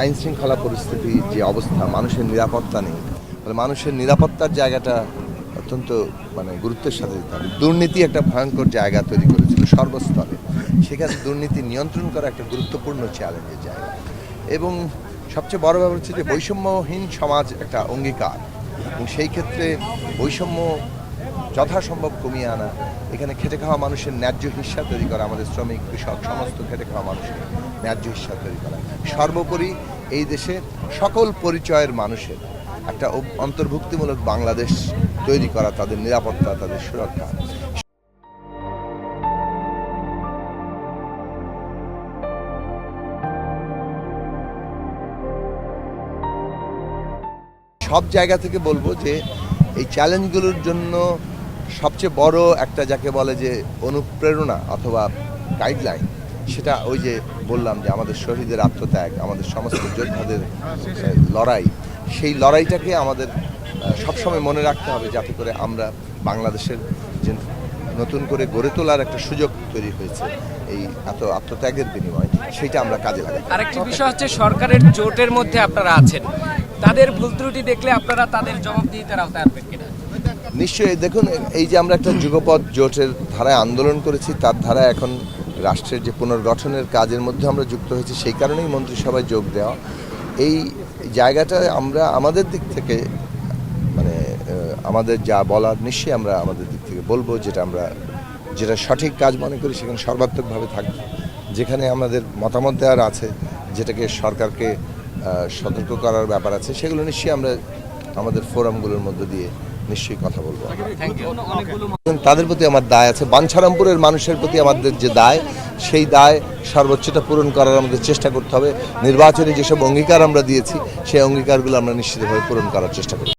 আইন শৃঙ্খলা পরিস্থিতি যে অবস্থা, মানুষের নিরাপত্তা নেই, মানুষের নিরাপত্তার জায়গাটা অত্যন্ত গুরুত্বের সাথে দিতে হবে। দুর্নীতি একটা ভয়ঙ্কর জায়গা তৈরি করেছিল সর্বস্তরে, সেখানে দুর্নীতি নিয়ন্ত্রণ করা একটা গুরুত্বপূর্ণ চ্যালেঞ্জের জায়গা। এবং সবচেয়ে বড় ব্যাপার হচ্ছে যে বৈষম্যহীন সমাজ একটা অঙ্গীকার, এবং সেই ক্ষেত্রে বৈষম্য যথাসম্ভব কমিয়ে আনা, এখানে খেটে খাওয়া মানুষের ন্যায্য হিস্সা তৈরি করা, আমাদের শ্রমিক কৃষক সমস্ত খেটে খাওয়া মানুষের ন্যায্য হিস্সা তৈরি করা, সর্বোপরি এই দেশে সকল পরিচয়ের মানুষের একটা অন্তর্ভুক্তিমূলক বাংলাদেশ তৈরি করা, তাদের নিরাপত্তা, তাদের সুরক্ষা। সব জায়গা থেকে বলবো যে এই চ্যালেঞ্জগুলোর জন্য সবচেয়ে বড় একটা যাকে বলে যে অনুপ্রেরণা অথবা গাইডলাইন, সেটা ওই যে বললাম যে আমাদের শহীদের আত্মত্যাগ, আমাদের সমস্ত যোদ্ধাদের লড়াই, সেই লড়াইটাকে আমাদের সবসময় মনে রাখতে হবে, যাতে করে আমরা বাংলাদেশের যে নতুন করে গড়ে তোলার একটা সুযোগ তৈরি হয়েছে এই এত আত্মত্যাগের বিনিময়ে, সেইটা আমরা কাজে লাগাই। আরেকটি বিষয় হচ্ছে সরকারের জোটের মধ্যে আপনারা আছেন, তাদের ভুল ত্রুটি দেখলে আপনারা তাদের জবাবদিহিতার আওতায় আনবেন কিনা? নিশ্চয়ই। দেখুন, এই যে আমরা একটা যুগপৎ জোটের ধারায় আন্দোলন করেছি, তার ধারায় এখন রাষ্ট্রের যে পুনর্গঠনের কাজের মধ্যে আমরা যুক্ত হয়েছি, সেই কারণেই মন্ত্রিসভায় যোগ দেওয়া। এই জায়গাটা আমরা আমাদের দিক থেকে আমাদের যা বলার নিশ্চয়ই আমরা আমাদের দিক থেকে বলবো, যেটা সঠিক কাজ মনে করি সেখানে সর্বাত্মকভাবে থাকবে। যেখানে আমাদের মতামত দেওয়ার আছে, যেটাকে সরকারকে সতর্ক করার ব্যাপার আছে, সেগুলো নিশ্চয়ই আমরা আমাদের ফোরামগুলোর মধ্যে দিয়ে নিশ্চয়ই কথা বলবো। তাদের প্রতি আমার দায় আছে, বাঞ্ছারামপুরের মানুষের প্রতি আমাদের যে দায়, সেই দায় সর্বোচ্চটা পূরণ করার আমাদের চেষ্টা করতে হবে। নির্বাচনে যেসব অঙ্গীকার আমরা দিয়েছি, সেই অঙ্গীকারগুলো আমরা নিশ্চিতভাবে পূরণ করার চেষ্টা করব।